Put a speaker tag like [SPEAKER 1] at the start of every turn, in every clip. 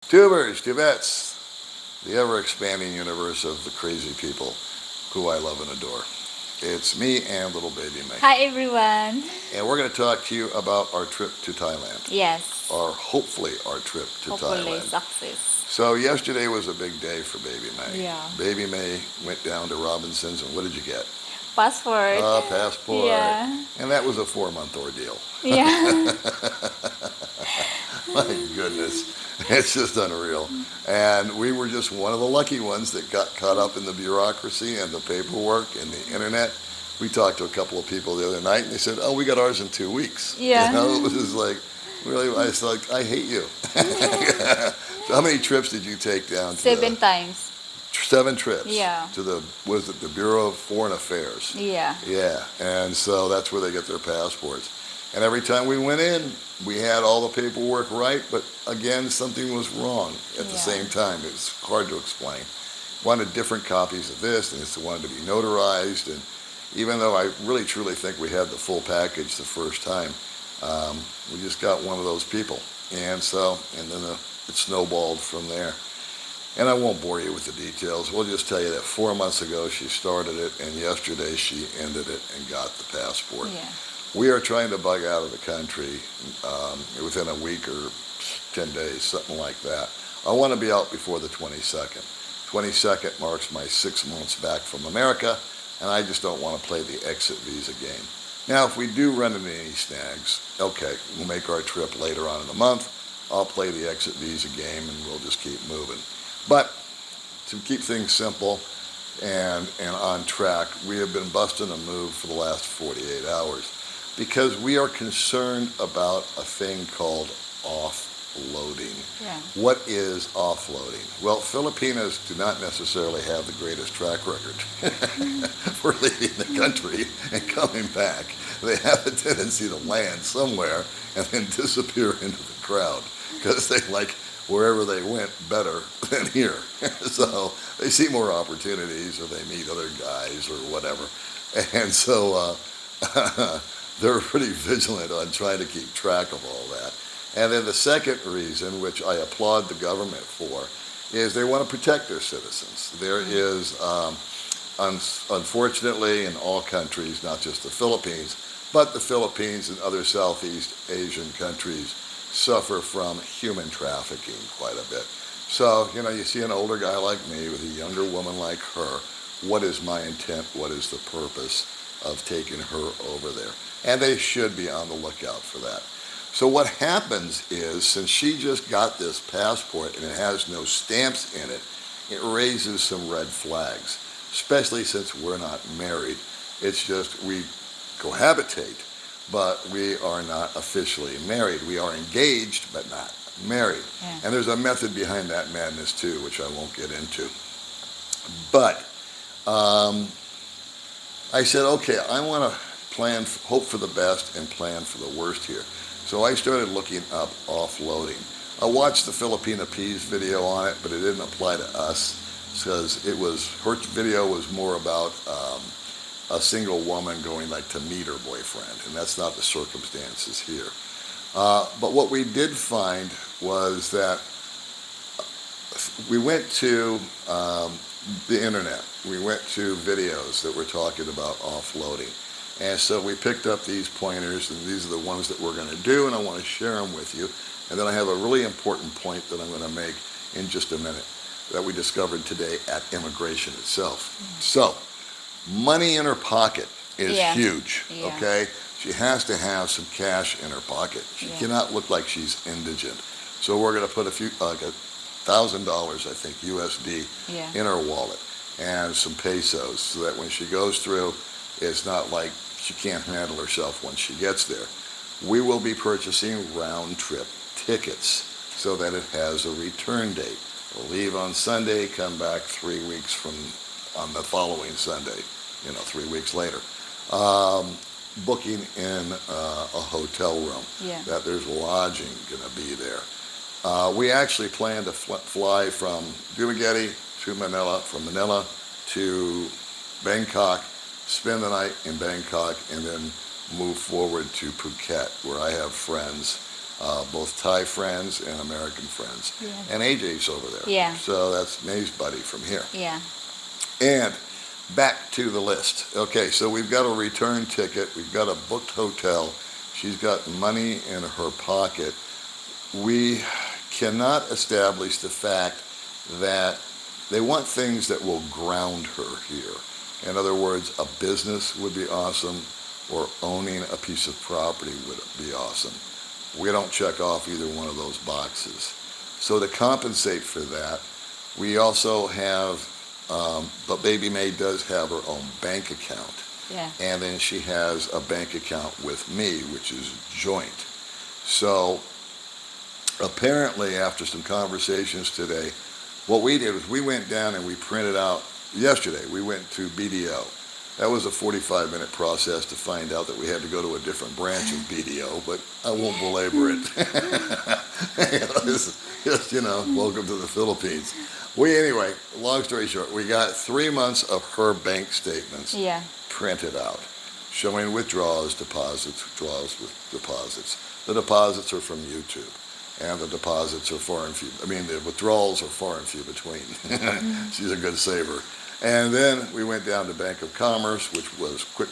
[SPEAKER 1] Tubers, tubettes, the ever-expanding universe of the crazy people who I love and adore. It's me and little baby Mae.
[SPEAKER 2] Hi everyone.
[SPEAKER 1] And we're going to talk to you about our trip to Thailand.
[SPEAKER 2] Yes.
[SPEAKER 1] Or hopefully our trip to
[SPEAKER 2] Hopefully
[SPEAKER 1] Thailand.
[SPEAKER 2] success.
[SPEAKER 1] So yesterday was a big day for baby Mae.
[SPEAKER 2] Yeah.
[SPEAKER 1] Baby Mae went down to Robinson's and what did you get?
[SPEAKER 2] Passport.
[SPEAKER 1] A passport.
[SPEAKER 2] Yeah.
[SPEAKER 1] And that was a 4-month ordeal.
[SPEAKER 2] Yeah.
[SPEAKER 1] My goodness. It's just unreal. And we were just one of the lucky ones that got caught up in the bureaucracy and the paperwork and the internet. We talked to a couple of people the other night and they said, oh, we got ours in 2 weeks.
[SPEAKER 2] Yeah.
[SPEAKER 1] You know, it was just like, really, I was like, I hate you. So how many trips did you take down to
[SPEAKER 2] 7 times.
[SPEAKER 1] 7 trips.
[SPEAKER 2] Yeah.
[SPEAKER 1] To the, was it the Bureau of Foreign Affairs?
[SPEAKER 2] Yeah.
[SPEAKER 1] Yeah. And so that's where they get their passports. And every time we went in, we had all the paperwork right, but again, something was wrong at the same time. It's hard to explain. Wanted different copies of this, and it wanted to be notarized. And even though I really truly think we had the full package the first time, we just got one of those people. And so, and then it snowballed from there. And I won't bore you with the details. We'll just tell you that 4 months ago she started it, and yesterday she ended it and got the passport.
[SPEAKER 2] Yeah.
[SPEAKER 1] We are trying to bug out of the country within a week or 10 days, something like that. I want to be out before the 22nd. 22nd marks my 6 months back from America, and I just don't want to play the exit visa game. Now, if we do run into any snags, okay, we'll make our trip later on in the month. I'll play the exit visa game, and we'll just keep moving. But to keep things simple and on track, we have been busting a move for the last 48 hours. Because we are concerned about a thing called offloading.
[SPEAKER 2] Yeah.
[SPEAKER 1] What is offloading? Well, Filipinos do not necessarily have the greatest track record for leaving the country and coming back. They have a tendency to land somewhere and then disappear into the crowd because they like wherever they went better than here. So they see more opportunities or they meet other guys or whatever. And so they're pretty vigilant on trying to keep track of all that. And then the second reason, which I applaud the government for, is they want to protect their citizens. There is, unfortunately, in all countries, not just the Philippines, but the Philippines and other Southeast Asian countries suffer from human trafficking quite a bit. So, you know, you see an older guy like me with a younger woman like her. What is my intent? What is the purpose of taking her over there? And they should be on the lookout for that. So what happens is, since she just got this passport and it has no stamps in it, it raises some red flags, especially since we're not married. It's just we cohabitate, but we are not officially married. We are engaged, but not married.
[SPEAKER 2] Yeah.
[SPEAKER 1] And there's a method behind that madness too, which I won't get into. But I said, okay, I want to hope for the best and plan for the worst here. So I started looking up offloading. I watched the Filipina Peas video on it, but it didn't apply to us because her video was more about a single woman going like to meet her boyfriend, and that's not the circumstances here. But what we did find was that we went to the internet. We went to videos that were talking about offloading. And so we picked up these pointers, and these are the ones that we're going to do, and I want to share them with you. And then I have a really important point that I'm going to make in just a minute that we discovered today at immigration itself. So, money in her pocket is huge, okay? She has to have some cash in her pocket. She cannot look like she's indigent. So we're going to put like $1,000, I think, USD in her wallet and some pesos so that when she goes through, it's not like she can't handle herself when she gets there. We will be purchasing round-trip tickets so that it has a return date. We'll leave on Sunday, come back 3 weeks on the following Sunday, 3 weeks later. Booking in a hotel room, that there's lodging going to be there. We actually plan to fly from Dumaguete to Manila, from Manila to Bangkok, spend the night in Bangkok, and then move forward to Phuket, where I have friends. both Thai friends and American friends.
[SPEAKER 2] Yeah.
[SPEAKER 1] And AJ's over there.
[SPEAKER 2] Yeah.
[SPEAKER 1] So that's Mae's buddy from here.
[SPEAKER 2] Yeah.
[SPEAKER 1] And back to the list. Okay, so we've got a return ticket. We've got a booked hotel. She's got money in her pocket. We cannot establish the fact that they want things that will ground her here. In other words, a business would be awesome, or owning a piece of property would be awesome. We don't check off either one of those boxes. So to compensate for that, we also have, but Baby Mae does have her own bank account.
[SPEAKER 2] Yeah.
[SPEAKER 1] And then she has a bank account with me, which is joint. So apparently, after some conversations today, what we did was we went down and we printed out, yesterday, we went to BDO. That was a 45-minute process to find out that we had to go to a different branch of BDO, but I won't belabor it. Just, welcome to the Philippines. Anyway, long story short, we got 3 months of her bank statements
[SPEAKER 2] Yeah.
[SPEAKER 1] printed out, showing withdrawals, deposits, withdrawals, with deposits. The deposits are from YouTube, and the deposits are the withdrawals are far and few between. She's a good saver. And then we went down to Bank of Commerce, which was quick,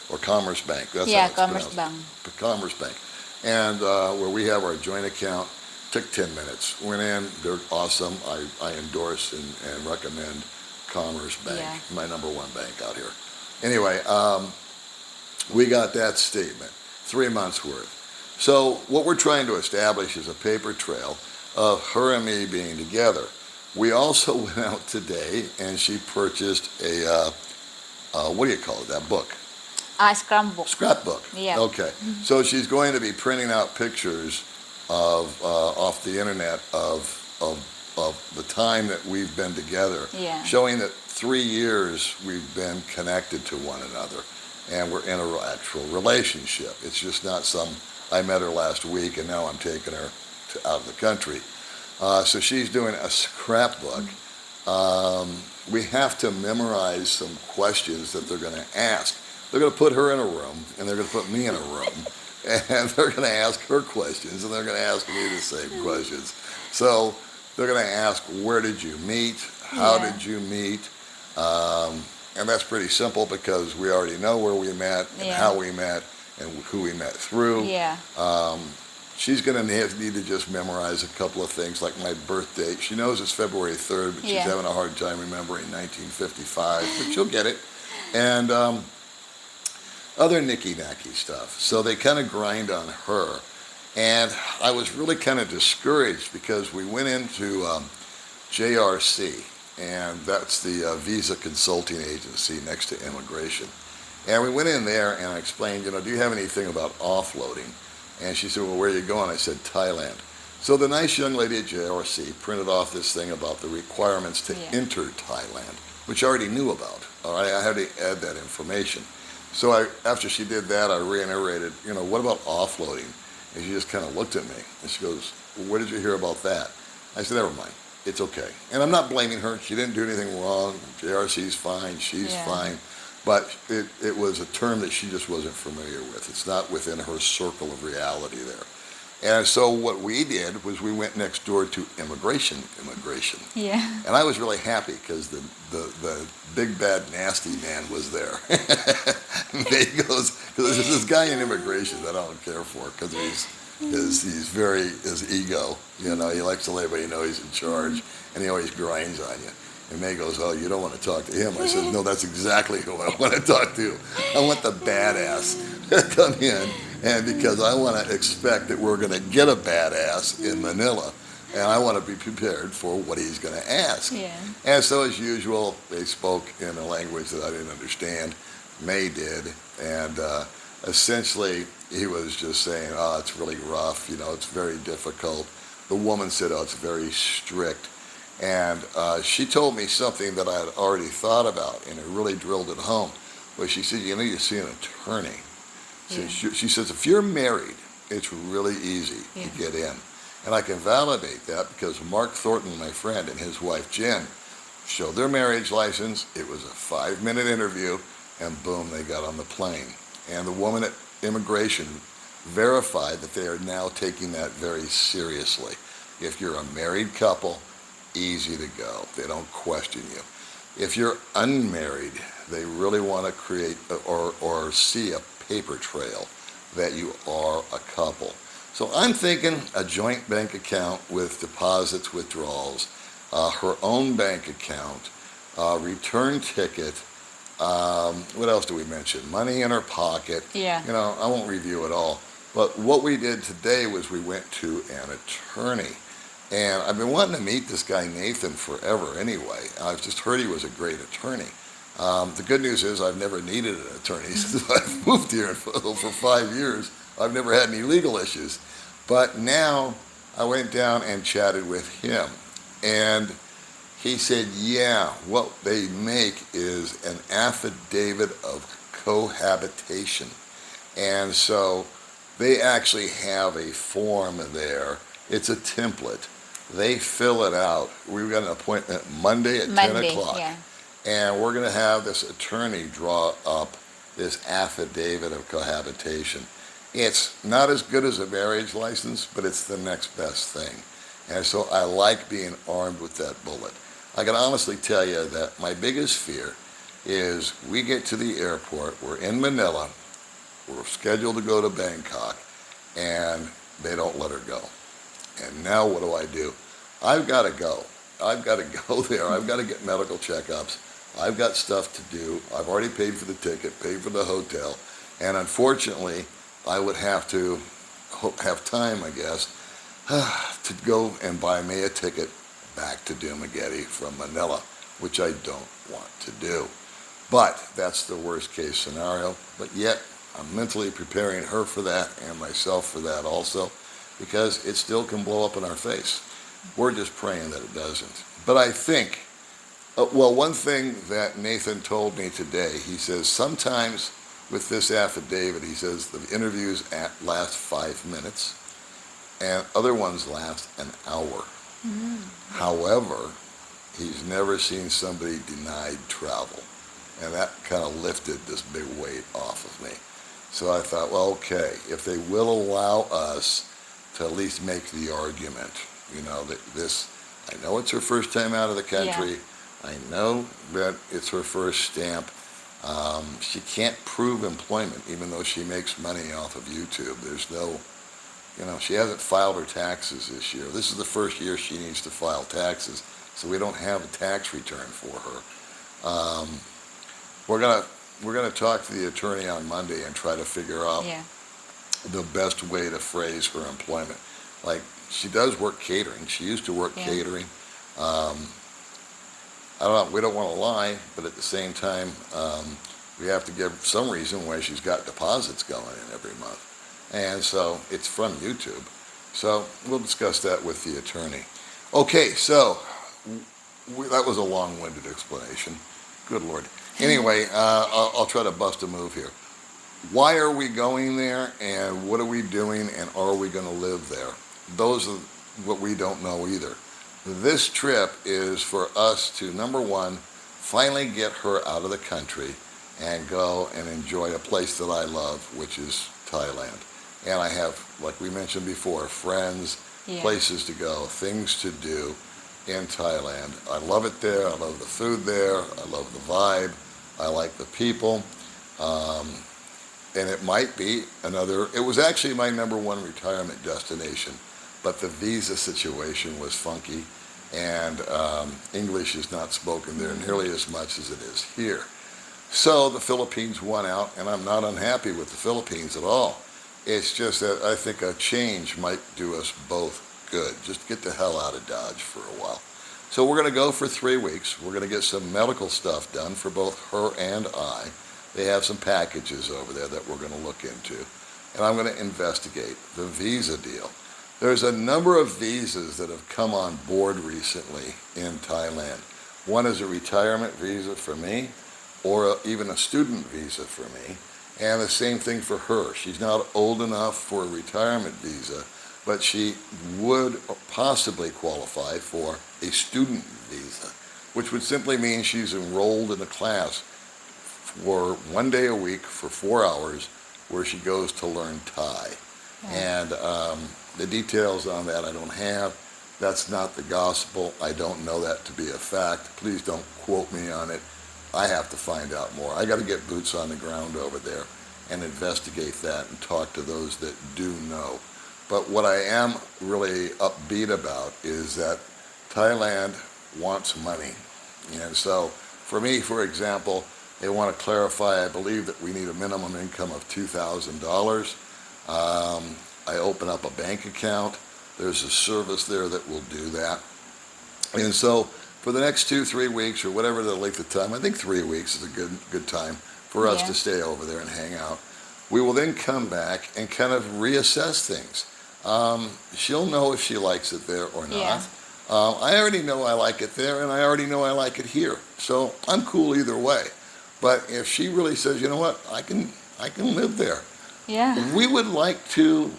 [SPEAKER 1] or Commerce Bank. That's how it's
[SPEAKER 2] Commerce
[SPEAKER 1] pronounced.
[SPEAKER 2] Bank.
[SPEAKER 1] Commerce Bank. And where we have our joint account, took 10 minutes. Went in, they're awesome. I endorse and recommend Commerce Bank, my number one bank out here. Anyway, we got that statement, 3 months worth. So what we're trying to establish is a paper trail of her and me being together. We also went out today and she purchased a, what do you call it, that book?
[SPEAKER 2] Scrapbook.
[SPEAKER 1] Scrapbook.
[SPEAKER 2] Yeah.
[SPEAKER 1] Okay. So she's going to be printing out pictures of off the internet of the time that we've been together, showing that 3 years we've been connected to one another and we're in an actual relationship. It's just not I met her last week and now I'm taking her out of the country. So she's doing a scrapbook. We have to memorize some questions that they're going to ask. They're going to put her in a room, and they're going to put me in a room, and they're going to ask her questions, and they're going to ask me the same questions. So they're going to ask, where did you meet? How did you meet? And that's pretty simple because we already know where we met and how we met and who we met through.
[SPEAKER 2] Yeah.
[SPEAKER 1] She's going to need to just memorize a couple of things, like my birth date. She knows it's February 3rd, but she's having a hard time remembering 1955, but she'll get it. And other knicky-knacky stuff. So they kind of grind on her. And I was really kind of discouraged because we went into JRC, and that's the visa consulting agency next to immigration. And we went in there and I explained, do you have anything about offloading? And she said, well, where are you going? I said, Thailand. So the nice young lady at JRC printed off this thing about the requirements to enter Thailand, which I already knew about. All right, I had to add that information. So after she did that, I reiterated, what about offloading? And she just kind of looked at me and she goes, well, where did you hear about that? I said, never mind, it's okay. And I'm not blaming her. She didn't do anything wrong. JRC's fine, she's fine. But it was a term that she just wasn't familiar with. It's not within her circle of reality there. And so what we did was we went next door to immigration.
[SPEAKER 2] Yeah.
[SPEAKER 1] And I was really happy because the big bad nasty man was there. And he goes, because there's this guy in immigration that I don't care for because his ego, he likes to let everybody know he's in charge, and he always grinds on you. And Mae goes, oh, you don't want to talk to him. I said, no, that's exactly who I want to talk to. I want the badass to come in, and because I want to expect that we're going to get a badass in Manila, and I want to be prepared for what he's going to ask.
[SPEAKER 2] Yeah.
[SPEAKER 1] And so, as usual, they spoke in a language that I didn't understand. Mae did, and essentially, he was just saying, oh, it's really rough, it's very difficult. The woman said, oh, it's very strict. And she told me something that I had already thought about, and it really drilled it home. But she said, you need to see an attorney. So she says, if you're married, it's really easy to get in. And I can validate that because Mark Thornton, my friend, and his wife Jen showed their marriage license. It was a 5-minute interview, and boom, they got on the plane. And the woman at immigration verified that they are now taking that very seriously. If you're a married couple, easy to go. They don't question you. If you're unmarried, they really want to create or see a paper trail that you are a couple. So I'm thinking a joint bank account with deposits, withdrawals, her own bank account, return ticket. What else do we mention? Money in her pocket.
[SPEAKER 2] Yeah.
[SPEAKER 1] You know, I won't review it all. But what we did today was we went to an attorney. And I've been wanting to meet this guy Nathan forever anyway. I've just heard he was a great attorney. The good news is I've never needed an attorney since I've moved here for 5 years. I've never had any legal issues. But now I went down and chatted with him. And he said, yeah, what they make is an affidavit of cohabitation. And so they actually have a form there. It's a template. They fill it out. We've got an appointment Monday at 10 o'clock.
[SPEAKER 2] Yeah.
[SPEAKER 1] And we're going to have this attorney draw up this affidavit of cohabitation. It's not as good as a marriage license, but it's the next best thing. And so I like being armed with that bullet. I can honestly tell you that my biggest fear is we get to the airport, we're in Manila, we're scheduled to go to Bangkok, and they don't let her go. And now what do? I've got to go. I've got to go there. I've got to get medical checkups. I've got stuff to do. I've already paid for the ticket, paid for the hotel, and unfortunately, I would have to have time, I guess, to go and buy me a ticket back to Dumaguete from Manila, which I don't want to do. But that's the worst case scenario. But yet, I'm mentally preparing her for that and myself for that also, because it still can blow up in our face. We're just praying that it doesn't. But I think, well, one thing that Nathan told me today, he says sometimes with this affidavit, he says the interviews last 5 minutes and other ones last an hour. Mm. However, he's never seen somebody denied travel. And that kind of lifted this big weight off of me. So I thought, well, okay, if they will allow us to at least make the argument, you know, that this, I know it's her first time out of the country. Yeah. I know that it's her first stamp. She can't prove employment, even though she makes money off of YouTube. There's no, you know, she hasn't filed her taxes this year. This is the first year she needs to file taxes, so we don't have a tax return for her. We're gonna talk to the attorney on Monday and try to figure out the best way to phrase her employment. Like, she does work catering. She used to work catering. I don't know, we don't want to lie, but at the same time, we have to give some reason why she's got deposits going in every month. And so it's from YouTube. So we'll discuss that with the attorney. Okay, so that was a long-winded explanation. Good Lord. Anyway, I'll try to bust a move here. Why are we going there, and what are we doing, and are we going to live there? Those are what we don't know either. This trip is for us to, number one, finally get her out of the country and go and enjoy a place that I love, which is Thailand. And I have, like we mentioned before, friends, places to go, things to do in Thailand. I love it there. I love the food there. I love the vibe. I like the people. And it might be it was actually my number one retirement destination, but the visa situation was funky, and English is not spoken there nearly as much as it is here. So the Philippines won out, and I'm not unhappy with the Philippines at all. It's just that I think a change might do us both good. Just get the hell out of Dodge for a while. So we're going to go for 3 weeks. We're going to get some medical stuff done for both her and I. They have some packages over there that we're going to look into. And I'm going to investigate the visa deal. There's a number of visas that have come on board recently in Thailand. One is a retirement visa for me, or even a student visa for me. And the same thing for her. She's not old enough for a retirement visa, but she would possibly qualify for a student visa, which would simply mean she's enrolled in a class for 1 day a week for 4 hours where she goes to learn Thai. And the details on that I don't have. That's not the gospel. I don't know that to be a fact. Please don't quote me on it. I have to find out more. I got to get boots on the ground over there and investigate that and talk to those that do know. But what I am really upbeat about is that Thailand wants money. And so for me, for example, they want to clarify, I believe that we need a minimum income of $2,000. I open up a bank account. There's a service there that will do that. And so for the next 2-3 weeks or whatever the length of time, I think 3 weeks is a good time for us to stay over there and hang out. We will then come back and kind of reassess things. She'll know if she likes it there or not.
[SPEAKER 2] Yeah.
[SPEAKER 1] I already know I like it there, and I already know I like it here. So I'm cool either way. But if she really says, you know what, I can live there.
[SPEAKER 2] Yeah.
[SPEAKER 1] We would like to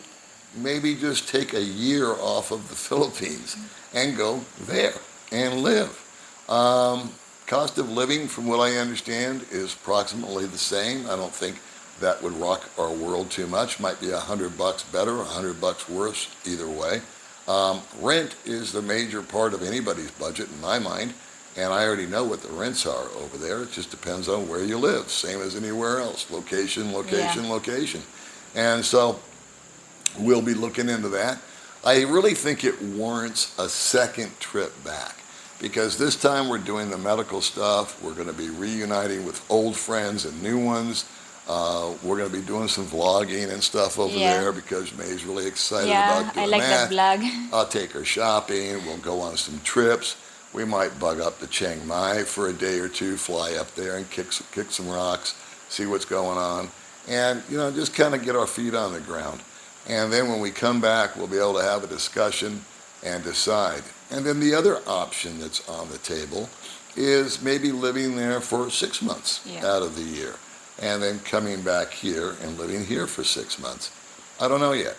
[SPEAKER 1] maybe just take a year off of the Philippines and go there and live. Cost of living, from what I understand, is approximately the same. I don't think that would rock our world too much. Might be $100 better, $100 worse, either way. Rent is the major part of anybody's budget in my mind, and I already know what the rents are over there. It just depends on where you live, same as anywhere else. Location, location, location. And so we'll be looking into that. I really think it warrants a second trip back, because this time we're doing the medical stuff. We're going to be reuniting with old friends and new ones. We're going to be doing some vlogging and stuff over there, because Mae's really excited about doing that.
[SPEAKER 2] I like that vlog.
[SPEAKER 1] I'll take her shopping. We'll go on some trips. We might bug up to Chiang Mai for a day or two, fly up there and kick some rocks, see what's going on, and just kind of get our feet on the ground. And then when we come back, we'll be able to have a discussion and decide. And then the other option that's on the table is maybe living there for 6 months out of the year, and then coming back here and living here for 6 months. I don't know yet.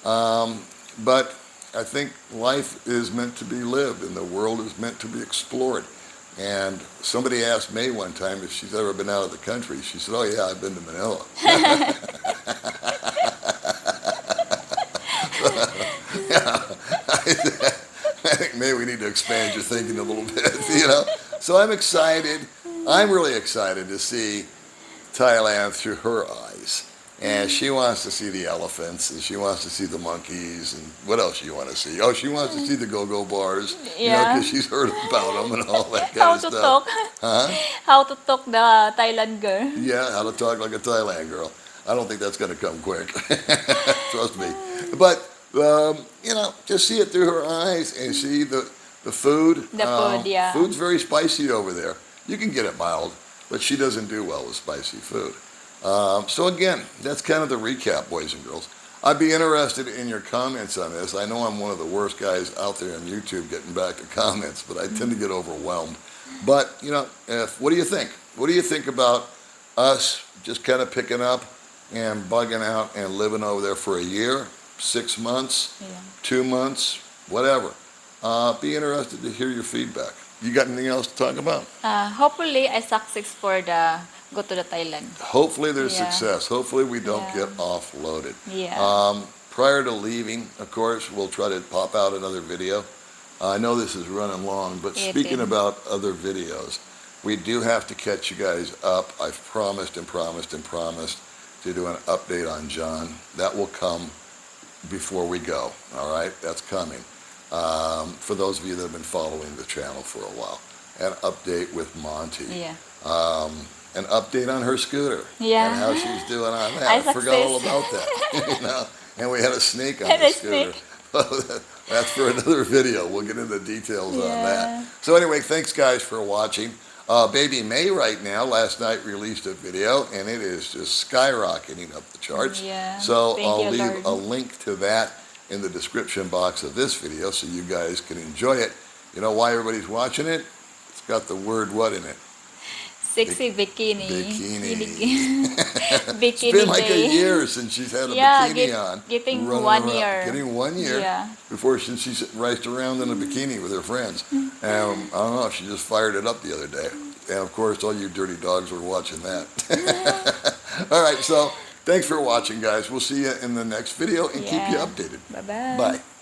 [SPEAKER 1] But I think life is meant to be lived, and the world is meant to be explored. And somebody asked Mae one time if she's ever been out of the country. She said, oh yeah, I've been to Manila. I think maybe we need to expand your thinking a little bit, So I'm excited. I'm really excited to see Thailand through her eyes. And she wants to see the elephants, and she wants to see the monkeys, and what else you want to see? Oh, she wants to see the go-go bars, because she's heard about them and all that kind of stuff.
[SPEAKER 2] How to talk. How to talk the Thailand girl.
[SPEAKER 1] Yeah, how to talk like a Thailand girl. I don't think that's going to come quick. Trust me. But, just see it through her eyes and see the food.
[SPEAKER 2] The food,
[SPEAKER 1] Food's very spicy over there. You can get it mild, but she doesn't do well with spicy food. So again, that's kind of the recap, boys and girls. I'd be interested in your comments on this. I know I'm one of the worst guys out there on YouTube getting back to comments, but I tend to get overwhelmed. But, what do you think? What do you think about us just kind of picking up and bugging out and living over there for a year, 6 months, 2 months, whatever? Be interested to hear your feedback. You got anything else to talk about?
[SPEAKER 2] Hopefully, I success for go to the Thailand.
[SPEAKER 1] Hopefully there's success. Hopefully we don't get offloaded. Prior to leaving, of course, we'll try to pop out another video. I know this is running long, but speaking about other videos, we do have to catch you guys up. I've promised and promised and promised to do an update on John. That will come before we go, all right? That's coming. For those of you that have been following the channel for a while. An update with Monty. An update on her scooter and how she's doing on that. I forgot all about that. And we had a snake on the scooter. That's for another video. We'll get into the details on that. So anyway, thanks guys for watching. Baby Mae right now, last night released a video, and it is just skyrocketing up the charts. So I'll leave a link to that in the description box of this video so you guys can enjoy it. You know why everybody's watching it? It's got the word what in it?
[SPEAKER 2] Sexy bikini.
[SPEAKER 1] Bikini.
[SPEAKER 2] Bikini.
[SPEAKER 1] It's been like a year since she's had a bikini on.
[SPEAKER 2] Getting 1 year.
[SPEAKER 1] Getting 1 year before she's raced around in a bikini with her friends. And I don't know, she just fired it up the other day. And of course, all you dirty dogs were watching that. All right, so Thanks for watching, guys. We'll see you in the next video and keep you
[SPEAKER 2] Yeah.
[SPEAKER 1] updated.
[SPEAKER 2] Bye-bye.
[SPEAKER 1] Bye.